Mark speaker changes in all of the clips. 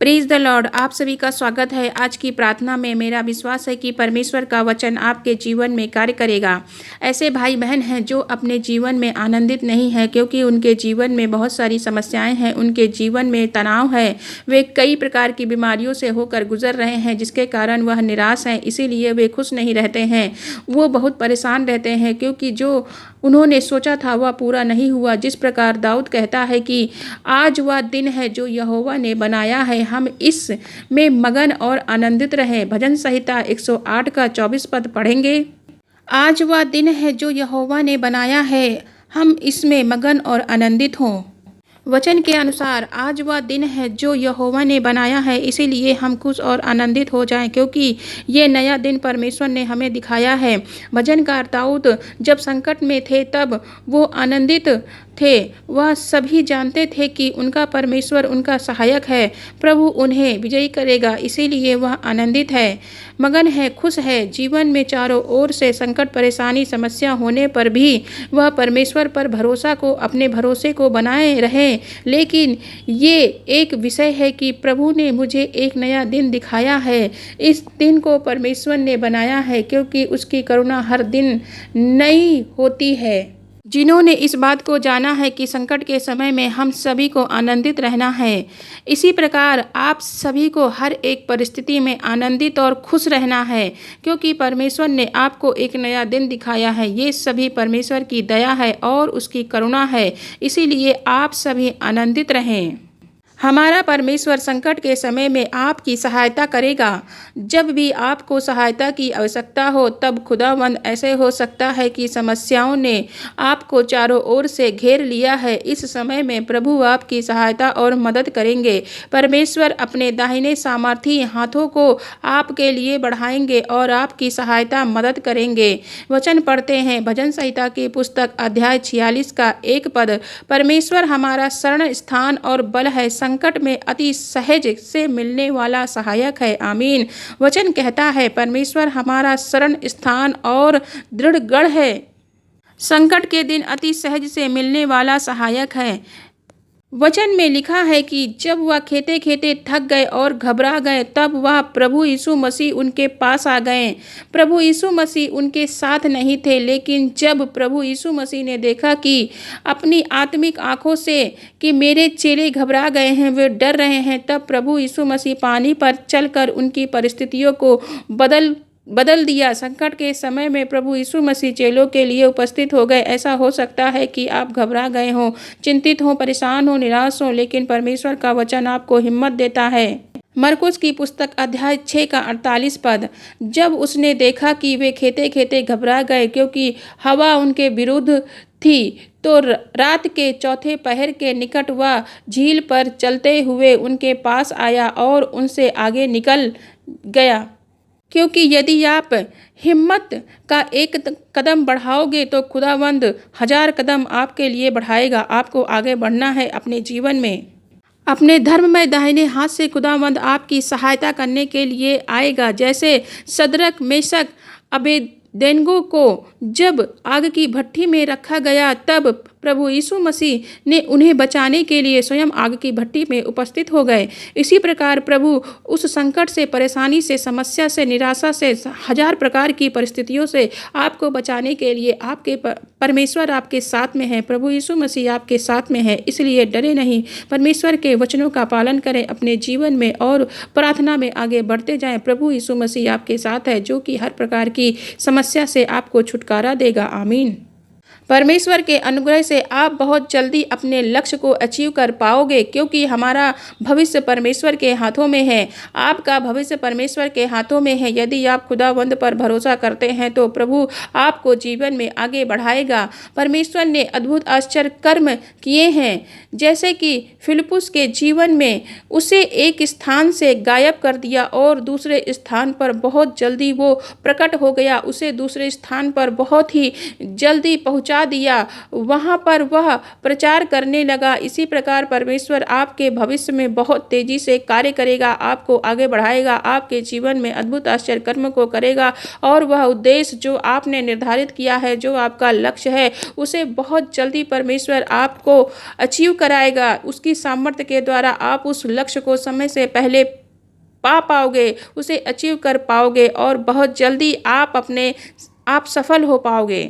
Speaker 1: Praise the Lord. आप सभी का स्वागत है आज की प्रार्थना में। मेरा विश्वास है कि परमेश्वर का वचन आपके जीवन में कार्य करेगा। ऐसे भाई बहन हैं जो अपने जीवन में आनंदित नहीं है क्योंकि उनके जीवन में बहुत सारी समस्याएं हैं, उनके जीवन में तनाव है, वे कई प्रकार की बीमारियों से होकर गुजर रहे हैं जिसके कारण वह निराश हैं, इसीलिए वे खुश नहीं रहते हैं। वो बहुत परेशान रहते हैं क्योंकि जो उन्होंने सोचा था वह पूरा नहीं हुआ। जिस प्रकार दाऊद कहता है कि आज वह दिन है जो यहोवा ने बनाया है, हम इस में मगन और आनंदित रहें। भजन संहिता 108 का 24 पद पढ़ेंगे। आज वह दिन है जो यहोवा ने बनाया है, हम इसमें मगन और आनंदित हों। वचन के अनुसार आज वह दिन है जो यहोवा ने बनाया है, इसीलिए हम खुश और आनंदित हो जाएं क्योंकि ये नया दिन परमेश्वर ने हमें दिखाया है। भजनकार दाऊद जब संकट में थे तब वो आनंदित थे। वह सभी जानते थे कि उनका परमेश्वर उनका सहायक है, प्रभु उन्हें विजयी करेगा, इसीलिए वह आनंदित है, मगन है, खुश है। जीवन में चारों ओर से संकट, परेशानी, समस्या होने पर भी वह परमेश्वर पर भरोसा को, अपने भरोसे को बनाए रहे। लेकिन ये एक विषय है कि प्रभु ने मुझे एक नया दिन दिखाया है। इस दिन को परमेश्वर ने बनाया है क्योंकि उसकी करुणा हर दिन नई होती है। जिन्होंने इस बात को जाना है कि संकट के समय में हम सभी को आनंदित रहना है, इसी प्रकार आप सभी को हर एक परिस्थिति में आनंदित और खुश रहना है क्योंकि परमेश्वर ने आपको एक नया दिन दिखाया है। ये सभी परमेश्वर की दया है और उसकी करुणा है, इसीलिए आप सभी आनंदित रहें। हमारा परमेश्वर संकट के समय में आपकी सहायता करेगा। जब भी आपको सहायता की आवश्यकता हो तब खुदावंद ऐसे हो सकता है कि समस्याओं ने आपको चारों ओर से घेर लिया है। इस समय में प्रभु आपकी सहायता और मदद करेंगे। परमेश्वर अपने दाहिने सामर्थी हाथों को आपके लिए बढ़ाएंगे और आपकी सहायता मदद करेंगे। वचन पढ़ते हैं भजन संहिता की पुस्तक अध्याय 46 का 1 पद। परमेश्वर हमारा शरण स्थान और बल है, संकट में अति सहज से मिलने वाला सहायक है। आमीन। वचन कहता है परमेश्वर हमारा शरण स्थान और दृढ़ गढ़ है, संकट के दिन अति सहज से मिलने वाला सहायक है। वचन में लिखा है कि जब वह खेते खेते थक गए और घबरा गए तब वह प्रभु यीशु मसीह उनके पास आ गए। प्रभु यीशु मसीह उनके साथ नहीं थे, लेकिन जब प्रभु यीशु मसीह ने देखा कि अपनी आत्मिक आंखों से कि मेरे चेले घबरा गए हैं, वे डर रहे हैं, तब प्रभु यीशु मसीह पानी पर चलकर उनकी परिस्थितियों को बदल दिया। संकट के समय में प्रभु यीशु मसीह चेलों के लिए उपस्थित हो गए। ऐसा हो सकता है कि आप घबरा गए हों, चिंतित हों, परेशान हों, निराश हों, लेकिन परमेश्वर का वचन आपको हिम्मत देता है। मरकुस की पुस्तक अध्याय 6 का 48 पद। जब उसने देखा कि वे खेते खेते घबरा गए क्योंकि हवा उनके विरुद्ध थी, तो रात के चौथे पहर के निकट वह झील पर चलते हुए उनके पास आया और उनसे आगे निकल गया। क्योंकि यदि आप हिम्मत का एक कदम बढ़ाओगे तो खुदावंद 1000 कदम आपके लिए बढ़ाएगा। आपको आगे बढ़ना है अपने जीवन में। अपने धर्म में दाहिने हाथ से खुदावंद आपकी सहायता करने के लिए आएगा। जैसे सदरक, मेशक, अबेदनेगो को जब आग की भट्ठी में रखा गया तब प्रभु यीशु मसीह ने उन्हें बचाने के लिए स्वयं आग की भट्ठी में उपस्थित हो गए। इसी प्रकार प्रभु उस संकट से, परेशानी से, समस्या से, निराशा से, 1000 प्रकार की परिस्थितियों से आपको बचाने के लिए आपके परमेश्वर आपके साथ में है। प्रभु यीशु मसीह आपके साथ में है, इसलिए डरे नहीं। परमेश्वर के वचनों का पालन करें अपने जीवन में और प्रार्थना में आगे बढ़ते जाएं। प्रभु यीशु मसीह आपके साथ है जो कि हर प्रकार की समस्या से आपको छुटकारा देगा। आमीन। परमेश्वर के अनुग्रह से आप बहुत जल्दी अपने लक्ष्य को अचीव कर पाओगे क्योंकि हमारा भविष्य परमेश्वर के हाथों में है। आपका भविष्य परमेश्वर के हाथों में है। यदि आप खुदावंद पर भरोसा करते हैं तो प्रभु आपको जीवन में आगे बढ़ाएगा। परमेश्वर ने अद्भुत आश्चर्य कर्म किए हैं, जैसे कि फिलिप्पुस के जीवन में उसे एक स्थान से गायब कर दिया और दूसरे स्थान पर बहुत जल्दी वो प्रकट हो गया। उसे दूसरे स्थान पर बहुत ही जल्दी पहुँचा बता दिया, वहाँ पर वह प्रचार करने लगा। इसी प्रकार परमेश्वर आपके भविष्य में बहुत तेजी से कार्य करेगा, आपको आगे बढ़ाएगा, आपके जीवन में अद्भुत आश्चर्य कर्म को करेगा और वह उद्देश्य जो आपने निर्धारित किया है, जो आपका लक्ष्य है, उसे बहुत जल्दी परमेश्वर आपको अचीव कराएगा। उसकी सामर्थ्य के द्वारा आप उस लक्ष्य को समय से पहले पा पाओगे, उसे अचीव कर पाओगे और बहुत जल्दी आप सफल हो पाओगे।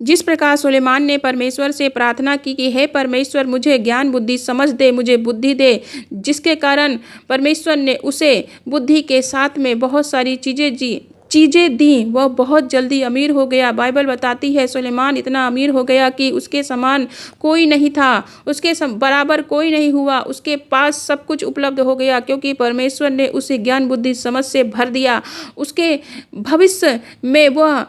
Speaker 1: जिस प्रकार सुलेमान ने परमेश्वर से प्रार्थना की कि हे परमेश्वर, मुझे ज्ञान बुद्धि समझ दे, मुझे बुद्धि दे, जिसके कारण परमेश्वर ने उसे बुद्धि के साथ में बहुत सारी चीज़ें दी, वह बहुत जल्दी अमीर हो गया। बाइबल बताती है सुलेमान इतना अमीर हो गया कि उसके समान कोई नहीं था, उसके बराबर कोई नहीं हुआ, उसके पास सब कुछ उपलब्ध हो गया, क्योंकि परमेश्वर ने उसे ज्ञान बुद्धि समझ से भर दिया। उसके भविष्य में वह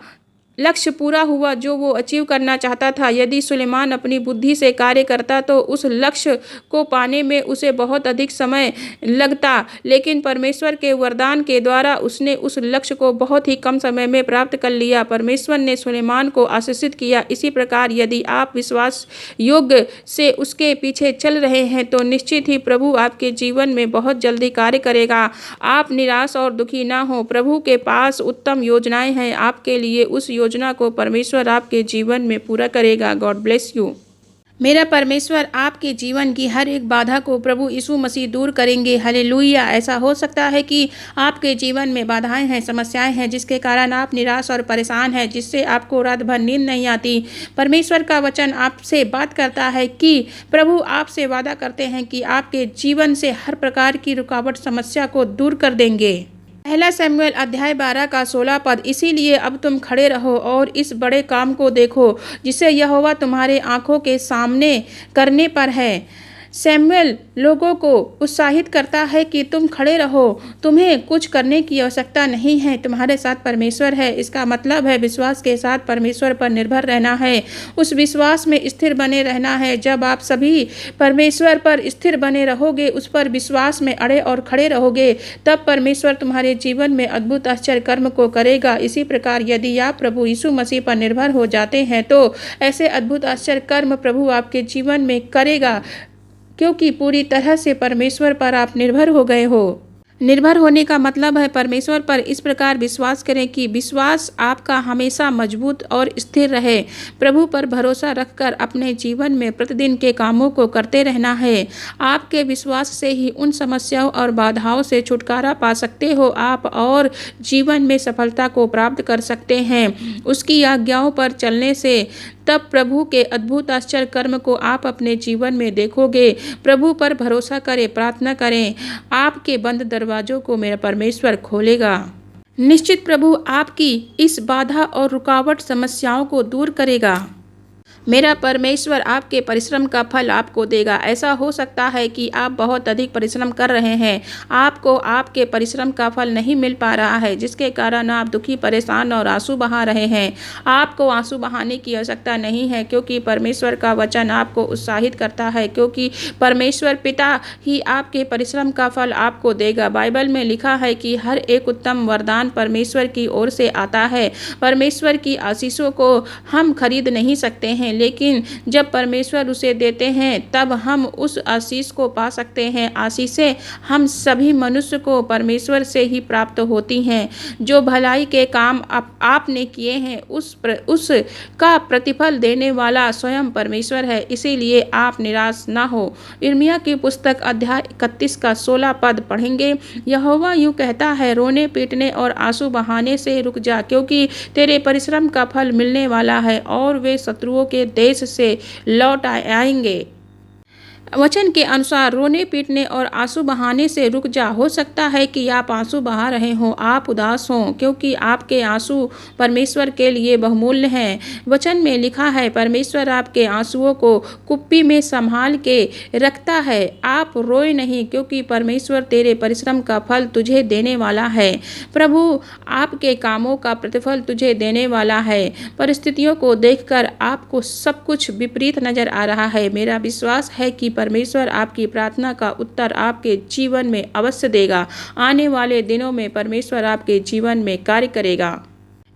Speaker 1: लक्ष्य पूरा हुआ जो वो अचीव करना चाहता था। यदि सुलेमान अपनी बुद्धि से कार्य करता तो उस लक्ष्य को पाने में उसे बहुत अधिक समय लगता, लेकिन परमेश्वर के वरदान के द्वारा उसने उस लक्ष्य को बहुत ही कम समय में प्राप्त कर लिया। परमेश्वर ने सुलेमान को आशीषित किया। इसी प्रकार यदि आप विश्वास योग्य से उसके पीछे चल रहे हैं तो निश्चित ही प्रभु आपके जीवन में बहुत जल्दी कार्य करेगा। आप निराश और दुखी ना हो, प्रभु के पास उत्तम योजनाएं हैं आपके लिए। उस योजना को परमेश्वर आपके जीवन में पूरा करेगा। God bless you. मेरा परमेश्वर आपके जीवन की हर एक बाधा को प्रभु यीशु मसीह दूर करेंगे। हालेलुया। ऐसा हो सकता है कि आपके जीवन में बाधाएं हैं, समस्याएं हैं, जिसके कारण आप निराश और परेशान हैं, जिससे आपको रात भर नींद नहीं आती। परमेश्वर का वचन आपसे बात करता है कि प्रभु आपसे वादा करते हैं कि आपके जीवन से हर प्रकार की रुकावट समस्या को दूर कर देंगे। पहला शमूएल अध्याय 12 का 16 पद, इसीलिए अब तुम खड़े रहो और इस बड़े काम को देखो जिसे यहोवा तुम्हारे आंखों के सामने करने पर है। शमूएल लोगों को उत्साहित करता है कि तुम खड़े रहो, तुम्हें कुछ करने की आवश्यकता नहीं है, तुम्हारे साथ परमेश्वर है। इसका मतलब है विश्वास के साथ परमेश्वर पर निर्भर रहना है, उस विश्वास में स्थिर बने रहना है। जब आप सभी परमेश्वर पर स्थिर बने रहोगे, उस पर विश्वास में अड़े और खड़े रहोगे, तब परमेश्वर तुम्हारे जीवन में अद्भुत आश्चर्य कर्म को करेगा। इसी प्रकार यदि आप प्रभु यीशु मसीह पर निर्भर हो जाते हैं तो ऐसे अद्भुत आश्चर्य कर्म प्रभु आपके जीवन में करेगा, क्योंकि पूरी तरह से परमेश्वर पर आप निर्भर हो गए हो। निर्भर होने का मतलब है परमेश्वर पर इस प्रकार विश्वास करें कि विश्वास आपका हमेशा मजबूत और स्थिर रहे। प्रभु पर भरोसा रखकर अपने जीवन में प्रतिदिन के कामों को करते रहना है। आपके विश्वास से ही उन समस्याओं और बाधाओं से छुटकारा पा सकते हो आप और जीवन में सफलता को प्राप्त कर सकते हैं। उसकी आज्ञाओं पर चलने से तब प्रभु के अद्भुत आश्चर्य कर्म को आप अपने जीवन में देखोगे। प्रभु पर भरोसा करें, प्रार्थना करें, आपके बंद दरवाजों को मेरा परमेश्वर खोलेगा। निश्चित प्रभु आपकी इस बाधा और रुकावट समस्याओं को दूर करेगा। मेरा परमेश्वर आपके परिश्रम का फल आपको देगा। ऐसा हो सकता है कि आप बहुत अधिक परिश्रम कर रहे हैं, आपको आपके परिश्रम का फल नहीं मिल पा रहा है, जिसके कारण आप दुखी, परेशान और आंसू बहा रहे हैं। आपको आंसू बहाने की आवश्यकता नहीं है, क्योंकि परमेश्वर का वचन आपको उत्साहित करता है, क्योंकि परमेश्वर पिता ही आपके परिश्रम का फल आपको देगा। बाइबल में लिखा है कि हर एक उत्तम वरदान परमेश्वर की ओर से आता है। परमेश्वर की आशीषों को हम खरीद नहीं सकते हैं, लेकिन जब परमेश्वर उसे देते हैं तब हम उस आशीष को पा सकते हैं। आशीषें हम सभी मनुष्य को परमेश्वर से ही प्राप्त होती हैं। जो भलाई के काम आपने किए हैं उसका प्रतिफल देने वाला स्वयं परमेश्वर है। इसीलिए आप निराश ना हो। यिर्मयाह की पुस्तक अध्याय 31 का 16 पद पढ़ेंगे। यहोवा यूँ कहता है, रोने पीटने और आंसू बहाने से रुक जा, क्योंकि तेरे परिश्रम का फल मिलने वाला है और वे शत्रुओं के देश से लौट आएंगे। वचन के अनुसार रोने पीटने और आंसू बहाने से रुक जा। हो सकता है कि आप आंसू बहा रहे हों, आप उदास हों, क्योंकि आपके आंसू परमेश्वर के लिए बहुमूल्य हैं। वचन में लिखा है, परमेश्वर आपके आंसुओं को कुप्पी में संभाल के रखता है। आप रोए नहीं, क्योंकि परमेश्वर तेरे परिश्रम का फल तुझे देने वाला है। प्रभु आपके कामों का प्रतिफल तुझे देने वाला है। परिस्थितियों को देखकर आपको सब कुछ विपरीत नजर आ रहा है। मेरा विश्वास है कि परमेश्वर आपकी प्रार्थना का उत्तर आपके जीवन में अवश्य देगा। आने वाले दिनों में परमेश्वर आपके जीवन में कार्य करेगा।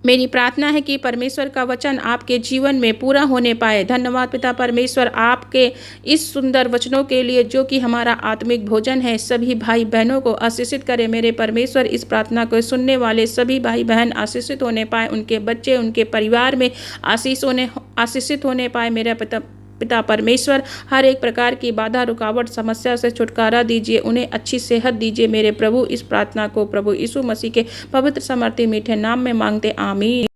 Speaker 1: मेरी प्रार्थना है कि परमेश्वर का वचन आपके जीवन में पूरा होने पाए। धन्यवाद पिता परमेश्वर आपके इस सुंदर वचनों के लिए जो कि हमारा आत्मिक भोजन है। सभी भाई बहनों को आशीषित करें मेरे परमेश्वर। इस प्रार्थना को सुनने वाले सभी भाई बहन आशीषित होने पाए, उनके बच्चे उनके परिवार में आशीषित होने पाए मेरा पिता परमेश्वर। हर एक प्रकार की बाधा रुकावट समस्या से छुटकारा दीजिए, उन्हें अच्छी सेहत दीजिए मेरे प्रभु। इस प्रार्थना को प्रभु यीशु मसीह के पवित्र समर्थी मीठे नाम में मांगते आमीन।